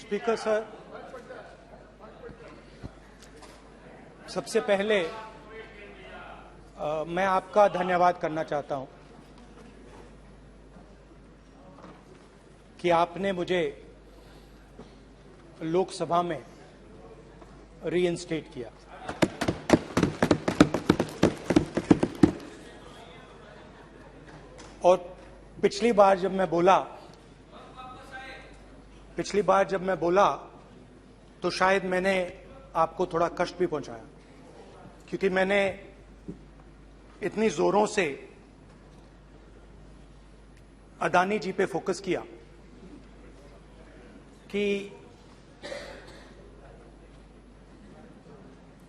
Speaker sir, सबसे पहले मैं आपका धन्यवाद करना चाहता हूं कि आपने मुझे लोकसभा में रीइंस्टेट किया। और पिछली बार जब मैं बोला तो शायद मैंने आपको थोड़ा कष्ट भी पहुंचाया, क्योंकि मैंने इतनी जोरों से अदानी जी पे फोकस किया कि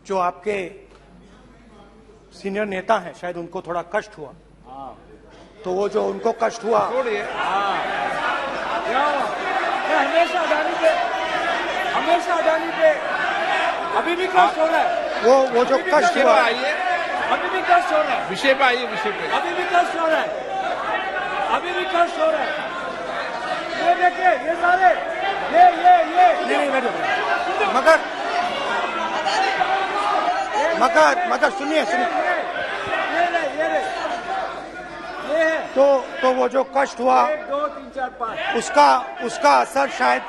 जो आपके सीनियर नेता हैं शायद उनको थोड़ा कष्ट हुआ। तो वो जो उनको कष्ट हुआ, हमेशा अदानी पे अभी भी कष्ट हो रहा है। वो जो कष्ट हुआ, अभी भी कष्ट हो रहा है। विषय पे आइए, विषय पे। अभी भी कष्ट हो रहा है। ये देखिए, ये सारे नहीं बैठो, मगर सुनिए ये है। तो वो जो कष्ट हुआ 1 2 3 4 5 उसका असर शायद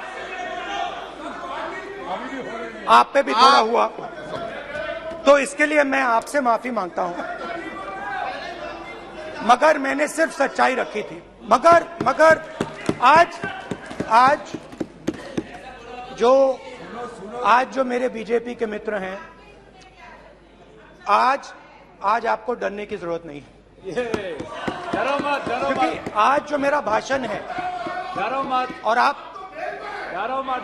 आप पे भी थोड़ा हुआ। तो इसके लिए मैं आपसे माफी मांगता हूं, मगर मैंने सिर्फ सच्चाई रखी थी। मगर आज जो मेरे बीजेपी के मित्र हैं, आज आपको डरने की जरूरत नहीं है, डरो मत। क्योंकि आज जो मेरा भाषण है, डरो मत और आप डरो मत।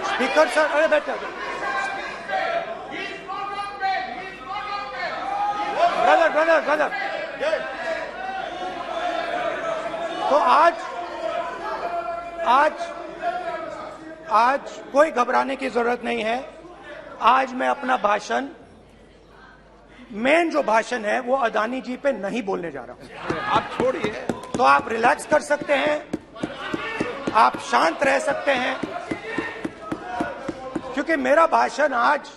स्पीकर सर, अरे बैठ जाओ। ब्रदर तो आज कोई घबराने की जरूरत नहीं है। आज मैं अपना भाषण, मेन जो भाषण है वो अदानी जी पे नहीं बोलने जा रहा हूं। आप छोड़िए, तो आप रिलैक्स कर सकते हैं, आप शांत रह सकते हैं, क्योंकि मेरा भाषण आज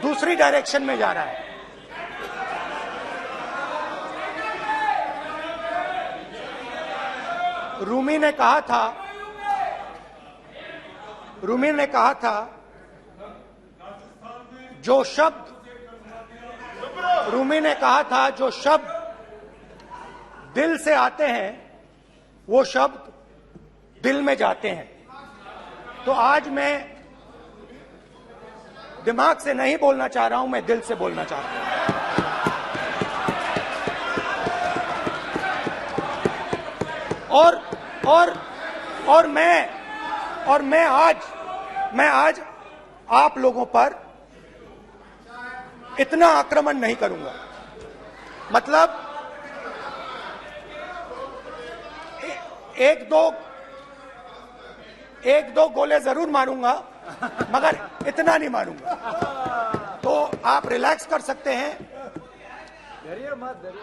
दूसरी डायरेक्शन में जा रहा है। रूमी ने कहा था जो शब्द दिल से आते हैं वो शब्द दिल में जाते हैं। तो आज मैं दिमाग से नहीं बोलना चाह रहा हूं, मैं दिल से बोलना चाह रहा हूं। और मैं आज आप लोगों पर इतना आक्रमण नहीं करूंगा। मतलब एक दो गोले जरूर मारूंगा, मगर इतना नहीं मारूंगा। तो आप रिलैक्स कर सकते हैं। डरिए मत।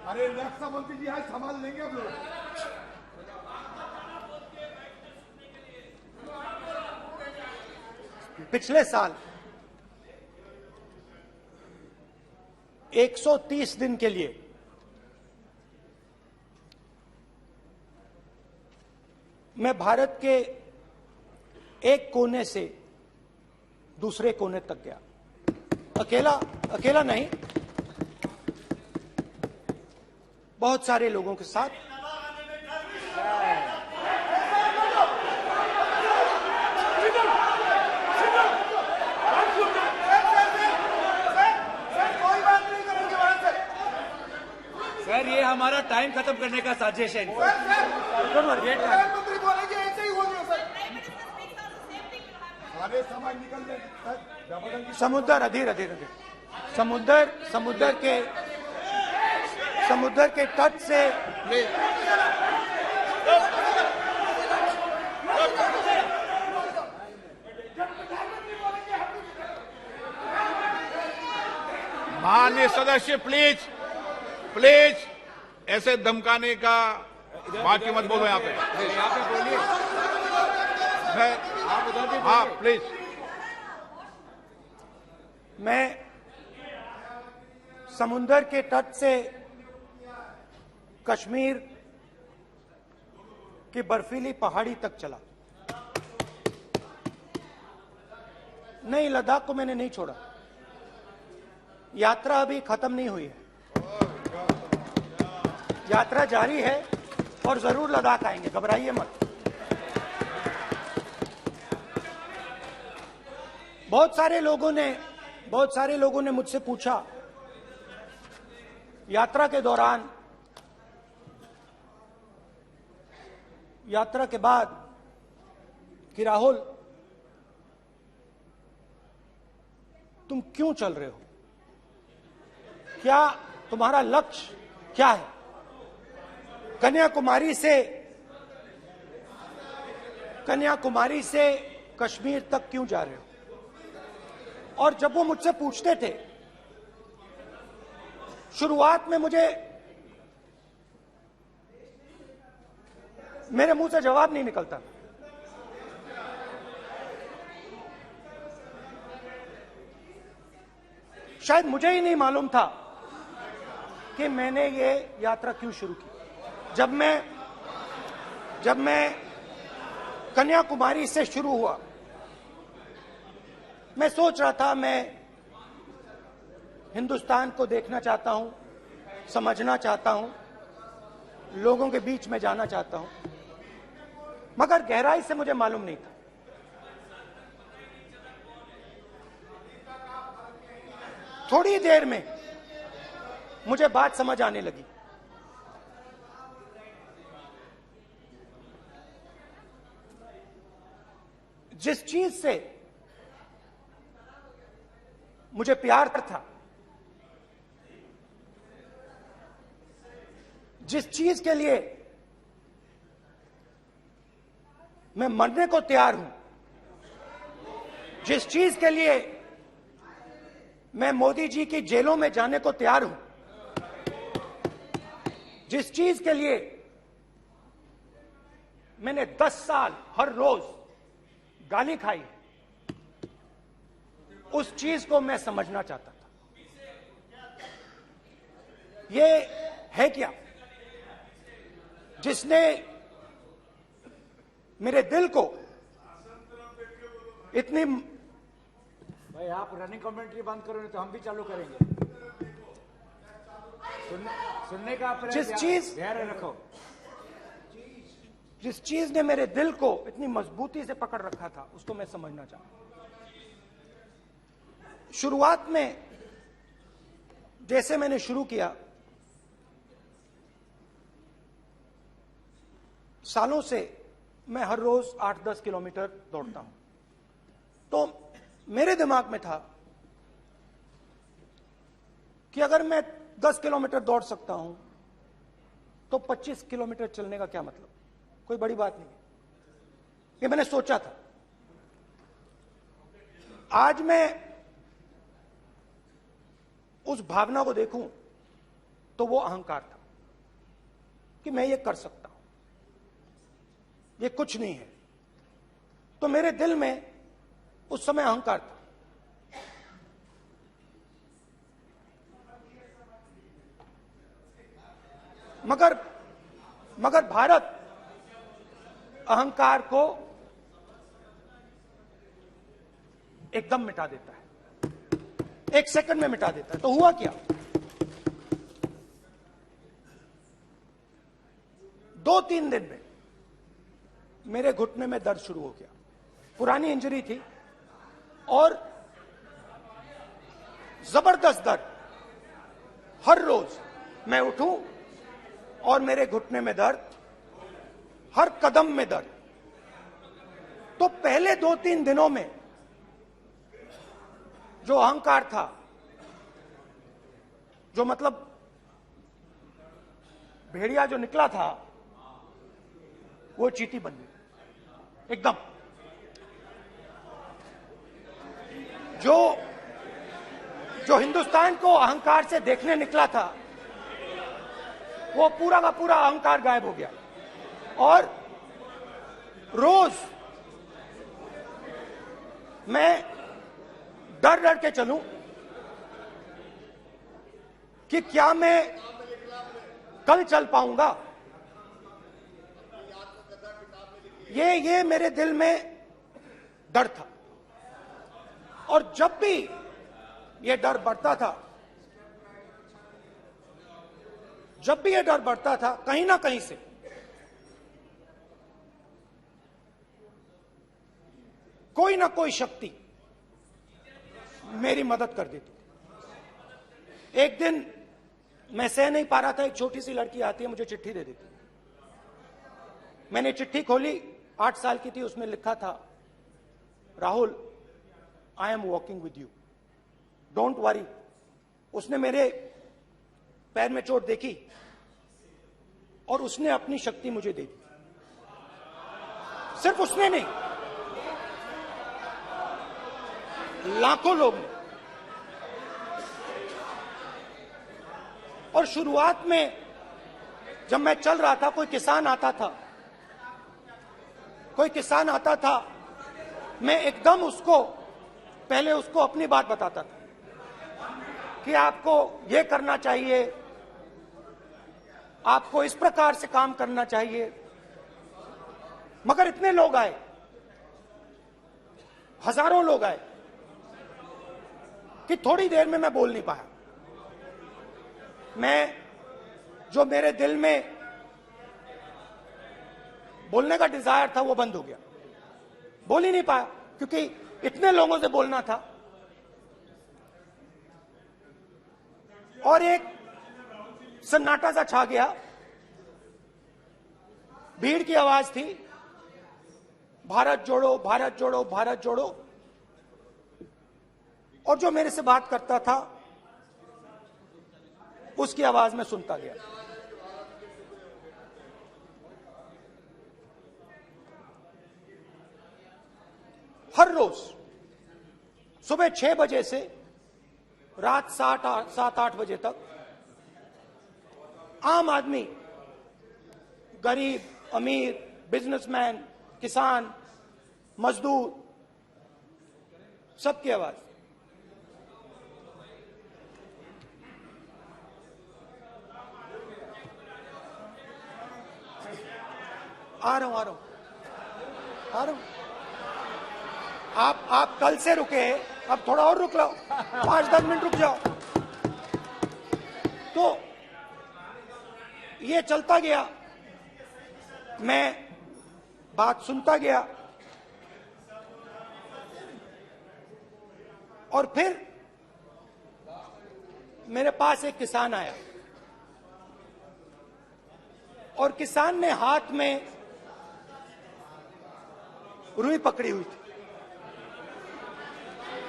अरे रक्षा मंत्री जी आज संभाल लेंगे आप लोग। पिछले साल 130 दिन के लिए मैं भारत के एक कोने से दूसरे कोने तक गया। अकेला नहीं, बहुत सारे लोगों के साथ। सर, ये हमारा टाइम खत्म करने का साजिश है। प्रधानमंत्री बोलेंगे ऐसे ही होंगे सर। सारे समाज निकल जाए। समुद्र अधीर अधीर अधीर समुद्र के तट से माननीय सदस्य प्लीज प्लीज ऐसे धमकाने का बात की मत बोलो यहाँ पे। यहाँ पे बोलिए, आप उधर भी हाँ प्लीज। मैं समुद्र के तट से कश्मीर की बर्फीली पहाड़ी तक चला। नहीं, लद्दाख को मैंने नहीं छोड़ा। यात्रा अभी खत्म नहीं हुई है, यात्रा जारी है और जरूर लद्दाख आएंगे, घबराइए मत। बहुत सारे लोगों ने मुझसे पूछा यात्रा के दौरान, यात्रा के बाद कि राहुल तुम क्यों चल रहे हो, क्या तुम्हारा लक्ष्य क्या है, कन्याकुमारी से कश्मीर तक क्यों जा रहे हो। और जब वो मुझसे पूछते थे, शुरुआत में मेरे मुंह से जवाब नहीं निकलता। शायद मुझे ही नहीं मालूम था कि मैंने ये यात्रा क्यों शुरू की। जब मैं कन्याकुमारी से शुरू हुआ, मैं सोच रहा था मैं हिंदुस्तान को देखना चाहता हूं, समझना चाहता हूं, लोगों के बीच में जाना चाहता हूं, मगर गहराई से मुझे मालूम नहीं था। थोड़ी देर में मुझे बात समझ आने लगी। जिस चीज से मुझे प्यार था, जिस चीज के लिए मैं मरने को तैयार हूं, जिस चीज के लिए मैं मोदी जी की जेलों में जाने को तैयार हूं, जिस चीज के लिए मैंने 10 साल हर रोज गाली खाई, उस चीज को मैं समझना चाहता था। ये है क्या जिसने मेरे दिल को इतनी। भाई आप रनिंग कमेंट्री बंद करो, नहीं तो हम भी चालू करेंगे। सुनने का आप धैर्य रखो। जिस चीज ने मेरे दिल को इतनी मजबूती से पकड़ रखा था, उसको मैं समझना चाहता। शुरुआत में जैसे मैंने शुरू किया, सालों से मैं हर रोज 8-10 किलोमीटर दौड़ता हूं, तो मेरे दिमाग में था कि अगर मैं 10 किलोमीटर दौड़ सकता हूं तो 25 किलोमीटर चलने का क्या मतलब, कोई बड़ी बात नहीं। ये मैंने सोचा था। आज मैं उस भावना को देखूं तो वो अहंकार था कि मैं ये कर सकता हूं, ये कुछ नहीं है। तो मेरे दिल में उस समय अहंकार था। मगर भारत अहंकार को एकदम मिटा देता है, 1 सेकंड में मिटा देता है। तो हुआ क्या, 2-3 दिन में मेरे घुटने में दर्द शुरू हो गया। पुरानी इंजरी थी और जबरदस्त दर्द। हर रोज मैं उठूं और मेरे घुटने में दर्द, हर कदम में दर्द। तो पहले 2-3 दिनों में जो अहंकार था, जो मतलब भेड़िया जो निकला था, वो चींटी बन गई एकदम। जो हिंदुस्तान को अहंकार से देखने निकला था, वो पूरा का पूरा अहंकार गायब हो गया। और रोज मैं डर डर के चलूं कि क्या मैं कल चल पाऊंगा। ये मेरे दिल में डर था। और जब भी ये डर बढ़ता था, कहीं ना कहीं से कोई ना कोई शक्ति मेरी मदद कर देती। एक दिन मैं सह नहीं पा रहा था, एक छोटी सी लड़की आती है, मुझे चिट्ठी दे देती। मैंने चिट्ठी खोली, 8 साल की थी, उसमें लिखा था, Rahul, I am walking with you, don't worry. उसने मेरे पैर में चोट देखी और उसने अपनी शक्ति मुझे दे दी। सिर्फ उसने नहीं, लाखों लोग ने। और शुरुआत में जब मैं चल रहा था, कोई किसान आता था, मैं एकदम पहले उसको अपनी बात बताता था कि आपको ये करना चाहिए, आपको इस प्रकार से काम करना चाहिए। मगर इतने लोग आए, हजारों लोग आए, कि थोड़ी देर में मैं बोल नहीं पाया। जो मेरे दिल में बोलने का डिजायर था, वो बंद हो गया। बोल ही नहीं पाया, क्योंकि इतने लोगों से बोलना था। और एक सन्नाटा सा छा गया, भीड़ की आवाज थी, भारत जोड़ो, भारत जोड़ो, भारत जोड़ो। और जो मेरे से बात करता था, उसकी आवाज में सुनता गया। हर रोज सुबह 6 बजे से रात 7-8 बजे तक आम आदमी, गरीब, अमीर, बिजनेसमैन, किसान, मजदूर, सबकी आवाज। आ रहा हूं। आप कल से रुके, अब थोड़ा और रुक लो, 5-10 मिनट रुक जाओ। तो ये चलता गया, मैं बात सुनता गया। और फिर मेरे पास एक किसान आया, और किसान ने हाथ में रुई पकड़ी हुई थी,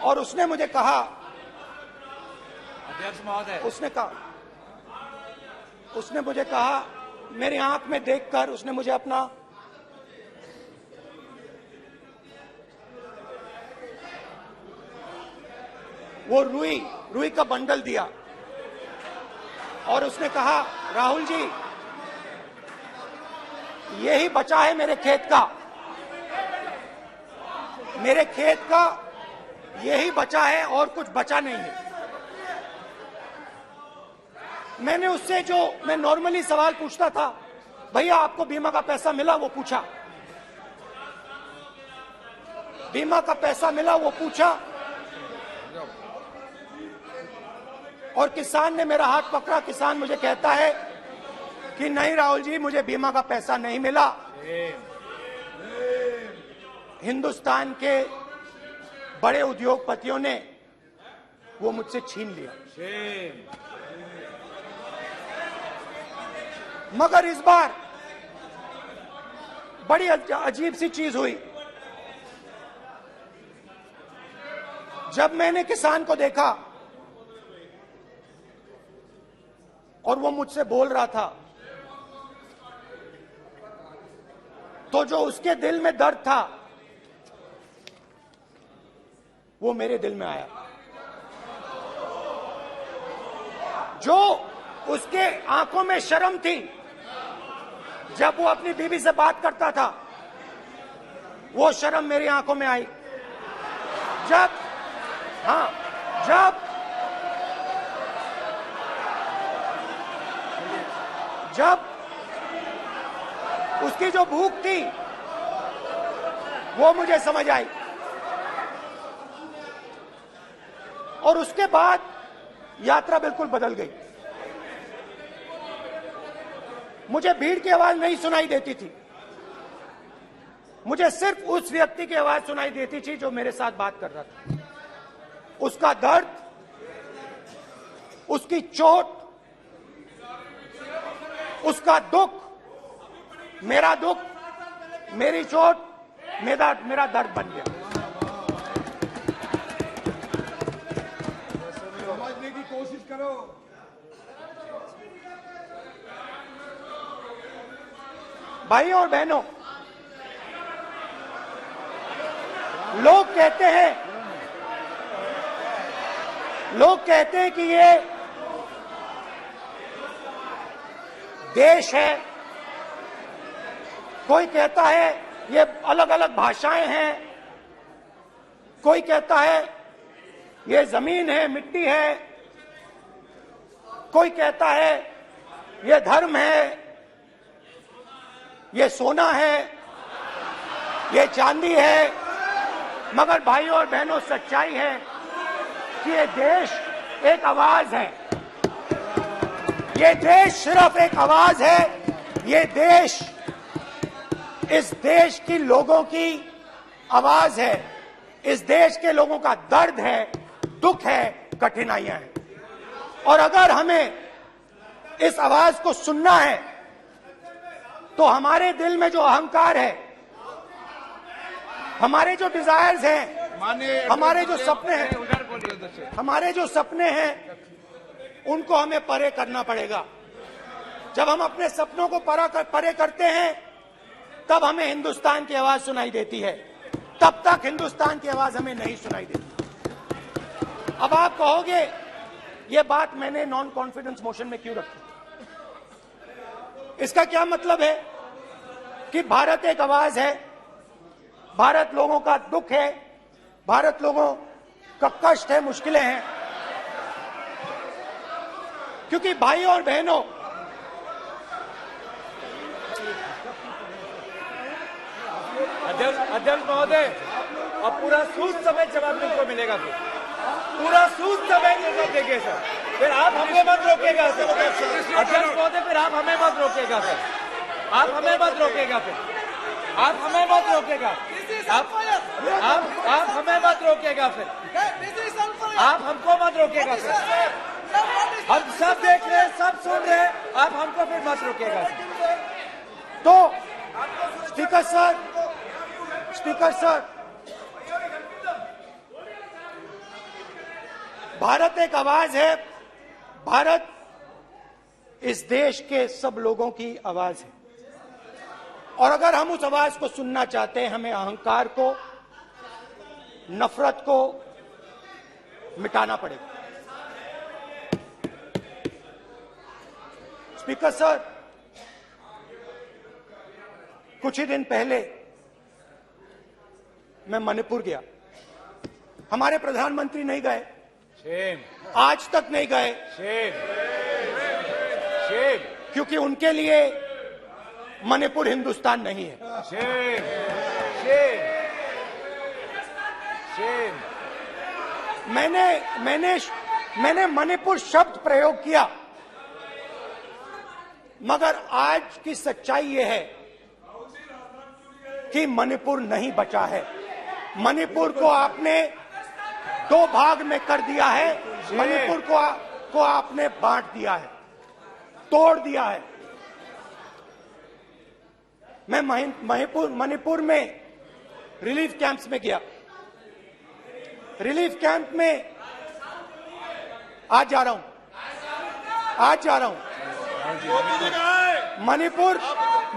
और उसने मुझे कहा, अध्यक्ष महोदय, उसने मुझे कहा, मेरी आंख में देखकर उसने मुझे अपना वो रुई का बंडल दिया, और उसने कहा, राहुल जी, यही बचा है मेरे खेत का, यही बचा है, और कुछ बचा नहीं है। मैंने उससे, जो मैं नॉर्मली सवाल पूछता था, भैया आपको बीमा का पैसा मिला, वो पूछा। बीमा का पैसा मिला, वो पूछा। और किसान ने मेरा हाथ पकड़ा। किसान मुझे कहता है कि नहीं राहुल जी, मुझे बीमा का पैसा नहीं मिला, हिंदुस्तान के बड़े उद्योगपतियों ने वो मुझसे छीन लिया। मगर इस बार बड़ी अजीब सी चीज हुई। जब मैंने किसान को देखा और वो मुझसे बोल रहा था, तो जो उसके दिल में दर्द था वो मेरे दिल में आया। जो उसके आंखों में शर्म थी जब वो अपनी बीवी से बात करता था, वो शर्म मेरी आंखों में आई। जब उसकी जो भूख थी वो मुझे समझ आई। और उसके बाद यात्रा बिल्कुल बदल गई। मुझे भीड़ की आवाज नहीं सुनाई देती थी, मुझे सिर्फ उस व्यक्ति की आवाज सुनाई देती थी जो मेरे साथ बात कर रहा था। उसका दर्द, उसकी चोट, उसका दुख, मेरा दुख, मेरी चोट, मेरा दर्द बन गया। समझने की कोशिश करो। भाइयों और बहनों, लोग कहते हैं कि ये देश है, कोई कहता है ये अलग अलग भाषाएं हैं, कोई कहता है ये जमीन है, मिट्टी है, कोई कहता है ये धर्म है, ये सोना है, ये चांदी है। मगर भाइयों और बहनों, सच्चाई है कि ये देश एक आवाज है। ये देश सिर्फ एक आवाज है। ये देश, इस देश की लोगों की आवाज है। इस देश के लोगों का दर्द है, दुख है, कठिनाइयां हैं। और अगर हमें इस आवाज को सुनना है तो हमारे दिल में जो अहंकार है, हमारे जो डिजायर्स हैं, हमारे जो सपने हैं, उनको हमें परे करना पड़ेगा। जब हम अपने सपनों को परे करते हैं तब हमें हिंदुस्तान की आवाज सुनाई देती है, तब तक हिंदुस्तान की आवाज हमें नहीं सुनाई देती। अब आप कहोगे ये बात मैंने नॉन कॉन्फिडेंस मोशन में क्यों रखी? इसका क्या मतलब है कि भारत एक आवाज है, भारत लोगों का दुख है, भारत लोगों का कष्ट है, मुश्किलें हैं। क्योंकि भाइयों और बहनों, अध्यक्ष महोदय, अब पूरा सूद समेत जवाब तुमको मिलेगा। पूरा सूद समेत जवाब देंगे सर। फिर आप हमें मत रोकेगा सर। अध्यक्ष महोदय, फिर आप हमें मत रोकेगा सर। आप हमें मत रोकेगा फिर। आप हमें मत रोकेगा। आप हमें मत रोकेगा फिर। आप हमको मत रोकेगा फिर। हम सब देख रहे हैं, सब सुन रहे हैं, आप हमको फिर मत रोकेगा सर। तो स्पीकर सर, भारत एक आवाज है। भारत इस देश के सब लोगों की आवाज है। और अगर हम उस आवाज को सुनना चाहते हैं, हमें अहंकार को, नफरत को मिटाना पड़ेगा। स्पीकर सर, कुछ ही दिन पहले मैं मणिपुर गया। हमारे प्रधानमंत्री नहीं गए, आज तक नहीं गए, क्योंकि उनके लिए मणिपुर हिंदुस्तान नहीं है। मैंने मणिपुर शब्द प्रयोग किया, मगर आज की सच्चाई यह है कि मणिपुर नहीं बचा है। मणिपुर को आपने दो भाग में कर दिया है। मणिपुर को आपने बांट दिया है, तोड़ दिया है। मैं मणिपुर में रिलीफ कैंप्स में गया। रिलीफ कैंप में आज जा रहा हूं,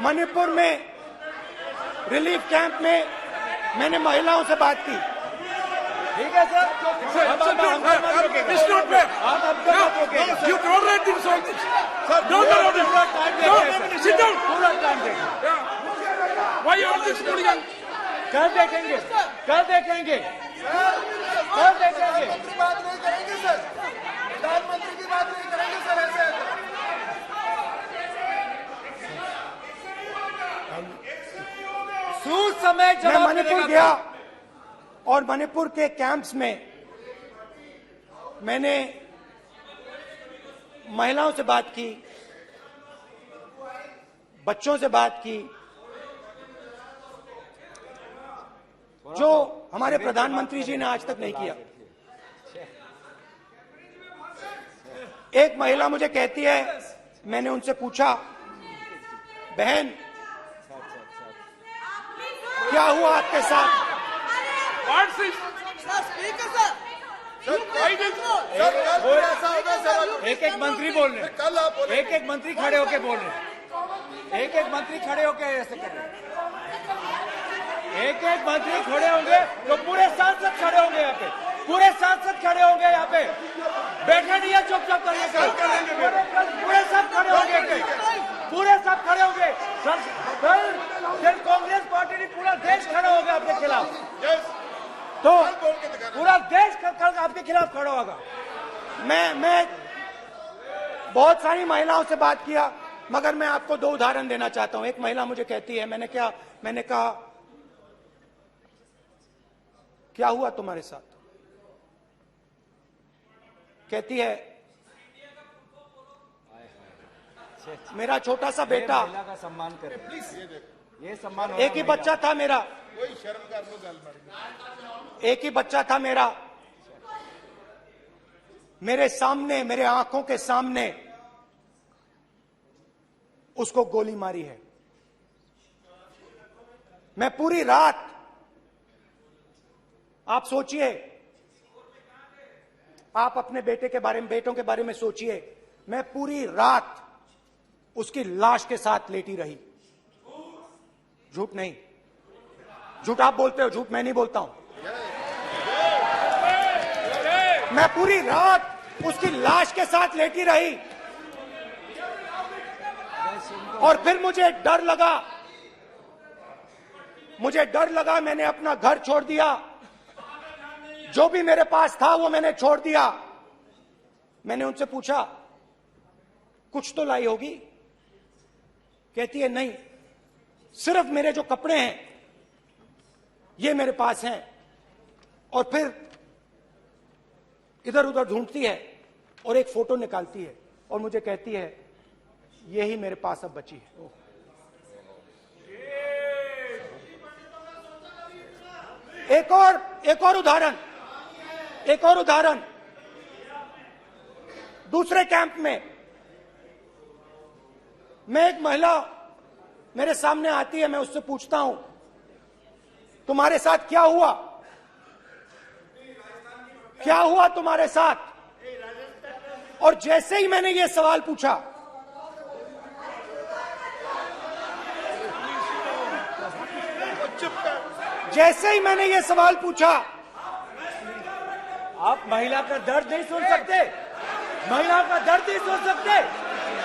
मणिपुर में रिलीफ कैंप में मैंने महिलाओं से बात की। ठीक है सर, अब आप मत रोकेंगे। It's not fair. आप अब तो मत रोकेंगे। You tolerate this all this. Sir, Don't allow this. पूरा टाइम No, देखेंगे। sit down. पूरा टाइम देखेंगे। Yeah. Why you all this hooligan? कल देखेंगे, कल देखेंगे, कल देखेंगे। बात नहीं करेंगे सर, प्रधानमंत्री की बात नहीं करेंगे सर ऐसे। सूद समय मैं जवाब मणिपुर मिलेगा। गया और मणिपुर के कैंप्स में मैंने महिलाओं से बात की, बच्चों से बात की, जो हमारे प्रधानमंत्री जी ने आज तक नहीं किया। एक महिला मुझे कहती है, मैंने उनसे पूछा, बहन क्या हुआ आपके साथ? What's this? Why this? एक एक मंत्री बोल रहे हैं, कल आप बोले एक एक मंत्री खड़े होके बोल रहे हैं, एक एक मंत्री खड़े होके ऐसे कर रहे हैं। एक एक मंत्री खड़े होंगे तो पूरे सांसद खड़े होंगे यहाँ पे, पूरे सांसद खड़े होंगे यहाँ पे। बैठे नहीं है, चुपचाप करिए। पूरे सब खड़े होंगे, पूरे सब खड़े होंगे। कल कांग्रेस पार्टी ने पूरा देश खड़ा होगा आपके खिलाफ, तो पूरा देश कल आपके खिलाफ खड़ा होगा। मैं बहुत सारी महिलाओं से बात किया, मगर मैं आपको दो उदाहरण देना चाहता हूं। एक महिला मुझे कहती है, मैंने कहा क्या हुआ तुम्हारे साथ? कहती है, मेरा छोटा सा बेटा, महिला का सम्मान करें प्लीज, ये सम्मान। एक ही बच्चा था मेरा, एक ही बच्चा था मेरा, मेरे सामने, मेरे आंखों के सामने उसको गोली मारी है। मैं पूरी रात, आप सोचिए, आप अपने बेटे के बारे में, बेटों के बारे में सोचिए, मैं पूरी रात उसकी लाश के साथ लेटी रही। झूठ नहीं, झूठ आप बोलते हो, झूठ मैं नहीं बोलता हूं। मैं पूरी रात उसकी लाश के साथ लेटी रही और फिर मुझे डर लगा, मैंने अपना घर छोड़ दिया, जो भी मेरे पास था वो मैंने छोड़ दिया। मैंने उनसे पूछा, कुछ तो लाई होगी? कहती है, नहीं, सिर्फ मेरे जो कपड़े हैं ये मेरे पास हैं। और फिर इधर उधर ढूंढती है और एक फोटो निकालती है और मुझे कहती है, यही मेरे पास अब बची है। एक और उदाहरण, दूसरे कैंप में मैं, एक महिला मेरे सामने आती है, मैं उससे पूछता हूं, तुम्हारे साथ क्या हुआ? क्या हुआ तुम्हारे साथ? और जैसे ही मैंने ये सवाल पूछा, आप महिला का दर्द नहीं सुन सकते, महिला का दर्द नहीं सुन सकते,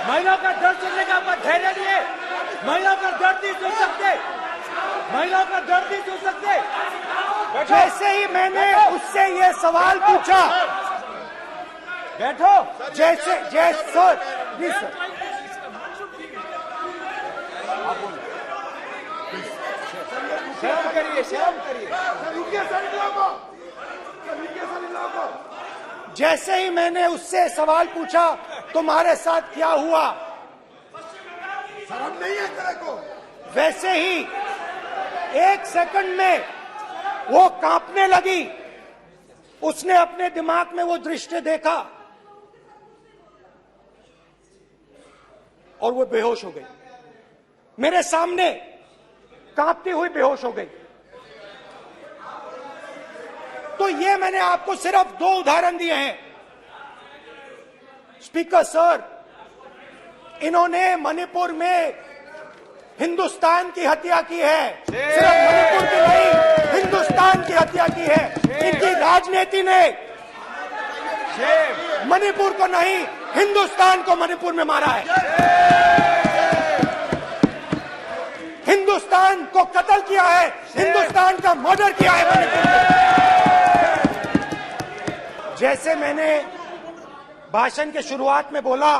महिला का दर्द सुनने का आपका धैर्य नहीं है, महिला का दर्द नहीं सुन सकते, महिला का दर्द नहीं सुन सकते। जैसे ही मैंने उससे ये सवाल पूछा, बैठो, जैसे सर, प्लीज सर, शर्म करिए, शर्म करिए। जैसे ही मैंने उससे सवाल पूछा, तुम्हारे साथ क्या हुआ, शर्म नहीं है तेरे को? वैसे ही एक सेकंड में वो कांपने लगी। उसने अपने दिमाग में वो दृश्य देखा और वो बेहोश हो गई। मेरे सामने कांपती हुई बेहोश हो गई। तो ये मैंने आपको सिर्फ 2 उदाहरण दिए हैं। स्पीकर सर, इन्होंने मणिपुर में हिंदुस्तान की हत्या की है, सिर्फ मणिपुर की नहीं, हिंदुस्तान की हत्या की है। इनकी राजनीति ने मणिपुर को नहीं, हिंदुस्तान को मणिपुर में मारा है। हिंदुस्तान को कत्ल किया है, हिंदुस्तान का मर्डर किया है मणिपुर में। जैसे मैंने भाषण के शुरुआत में बोला,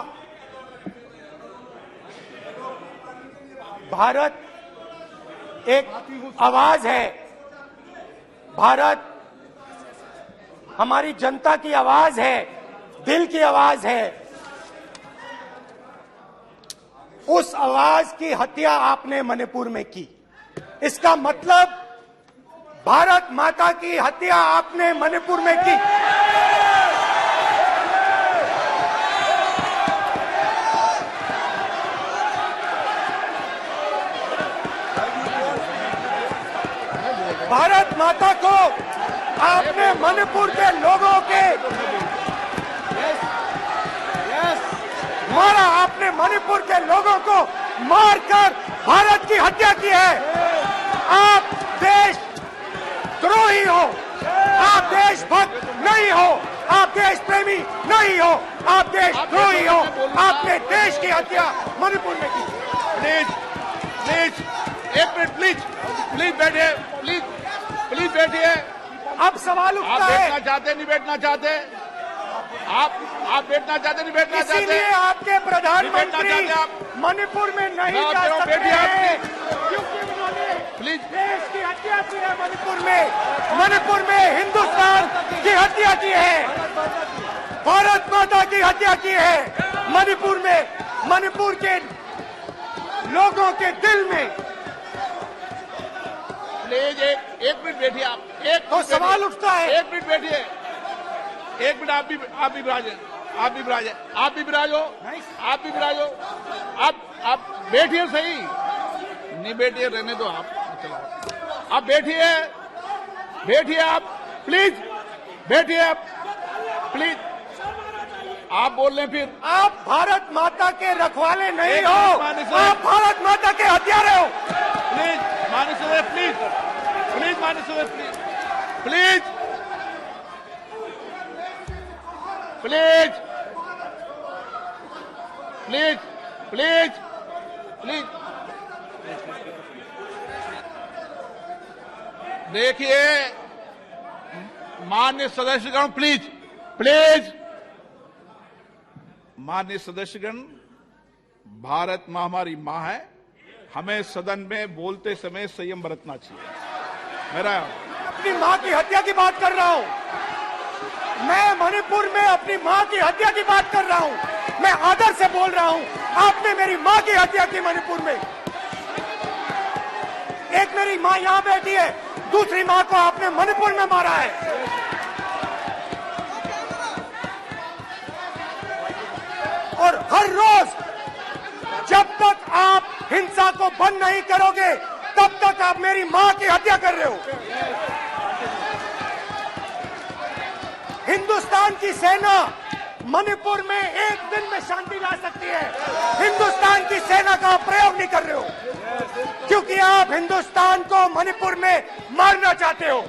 भारत एक आवाज है, भारत हमारी जनता की आवाज है, दिल की आवाज है। उस आवाज की हत्या आपने मणिपुर में की। इसका मतलब भारत माता की हत्या आपने मणिपुर में की। भारत माता को आपने मणिपुर के लोगों के मारा, आपने मणिपुर के लोगों को मारकर भारत की हत्या की है। आप देश द्रोही हो, आप देशभक्त नहीं हो, आप देश प्रेमी नहीं हो, आप देशद्रोही हो। आपने देश की हत्या मणिपुर में की। प्लीज प्लीज एक मिनट, प्लीज बैठिए, प्लीज बैठिए। अब सवाल आप उठता है, बैठना चाहते नहीं बैठना चाहते, आप बैठना चाहते नहीं बैठना चाहते, इसीलिए आपके प्रधानमंत्री नहीं बैठना चाहते मणिपुर में नहीं जा सकते बैठिए आप, हैं, क्योंकि उन्होंने प्लीज देश की हत्या की है। मणिपुर में हिंदुस्तान की हत्या की है, भारत माता की हत्या की है। मणिपुर में, मणिपुर के लोगों के दिल में। प्लीज एक मिनट बैठिए आप, एक तो मिनट सवाल बैठिए, उठता है, एक मिनट बैठिए, एक मिनट। आप भी विराजे, आप भी विराजे, आप भी विराजो, आप भी विराजो, आप बैठिए सही, नहीं बैठिए रहने दो आप, चलो आप बैठिए आप, प्लीज बैठिए आप, प्लीज। आप बोल रहे हैं फिर आप भारत माता के रखवाले नहीं एक हो, मिनट माने सर। आप भारत माता के हत्यारे हो। प्लीज मानस सदस्य, प्लीज मानस सदस्य, please please please please please देखिए माननीय सदस्यगण, प्लीज माननीय सदस्यगण, भारत मां हमारी मां है, हमें सदन में बोलते समय संयम बरतना चाहिए। मेरा अपनी मां की हत्या की बात कर रहा हूं, मैं मणिपुर में अपनी मां की हत्या की बात कर रहा हूं, मैं आदर से बोल रहा हूं। आपने मेरी मां की हत्या की मणिपुर में। एक मेरी मां यहां बैठी है, दूसरी मां को आपने मणिपुर में मारा है। और हर रोज जब तक आप हिंसा को बंद नहीं करोगे, तब तक आप मेरी मां की हत्या कर रहे हो। हिंदुस्तान की सेना मणिपुर में एक दिन में शांति ला सकती है, हिंदुस्तान की सेना का प्रयोग नहीं कर रहे हो, क्योंकि आप हिंदुस्तान को मणिपुर में मारना चाहते हो।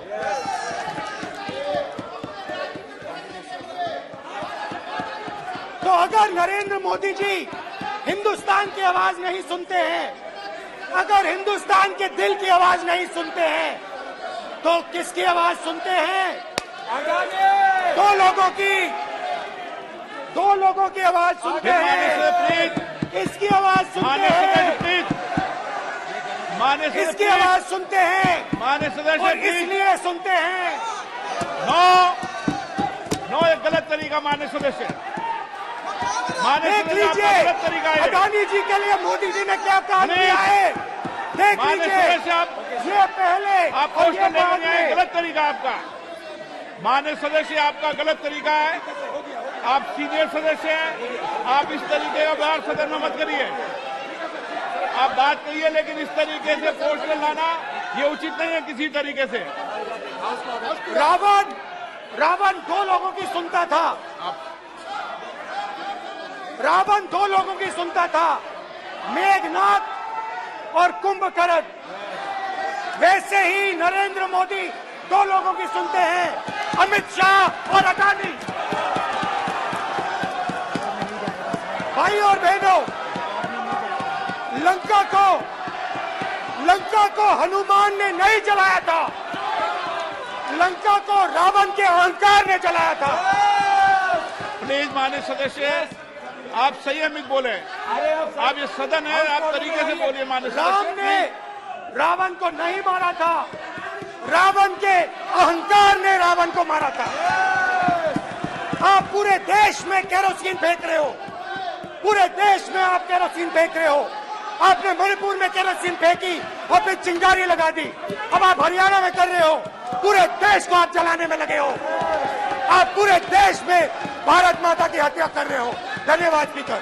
तो अगर नरेंद्र मोदी जी हिंदुस्तान की आवाज नहीं सुनते हैं, अगर हिंदुस्तान के दिल की आवाज नहीं सुनते हैं, तो किसकी आवाज सुनते हैं? दो लोगों की आवाज सुनते हैं। इसकी आवाज सुनते हैं, इसकी आवाज सुनते हैं, माननीय सदस्य, और इसलिए सुनते हैं। नो ये गलत तरीका माननीय सदस्य, देख लीजिए गलत तरीका है। अडानी जी के लिए मोदी जी ने क्या काम किया है, देख माननीय लीजिए। सदस्य, आप ये पहले आप और ये क्वेश्चन बाद लेने आए, में। गलत तरीका आपका। माननीय सदस्य, आपका गलत तरीका है, आप सीनियर सदस्य हैं, आप इस तरीके का व्यवहार सदन में मत करिए। आप बात करिए, लेकिन इस तरीके से पोस्टर लाना ये उचित नहीं है किसी तरीके से। रावण दो लोगों की सुनता था। रावण दो लोगों की सुनता था, मेघनाथ और कुंभकर्ण। वैसे ही नरेंद्र मोदी दो लोगों की सुनते हैं, अमित शाह और अडानी। भाई और बहनों, लंका को हनुमान ने नहीं जलाया था, लंका को रावण के अहंकार ने जलाया था। प्लीज माननीय सदस्य, आप संयमित बोले। आप ये सदन है, आप तरीके से बोलिए माननीय राम सदस्य। ने रावण को नहीं मारा था, रावण के अहंकार ने रावण को मारा था। आप पूरे देश में केरोसिन फेंक रहे हो, पूरे देश में आप केरोसिन फेंक रहे हो। आपने मणिपुर में केरोसिन फेंकी और फिर चिंगारी लगा दी। अब आप हरियाणा में कर रहे हो, पूरे देश को आप जलाने में लगे हो। आप पूरे देश में भारत माता की हत्या कर रहे हो। धन्यवाद स्पीकर।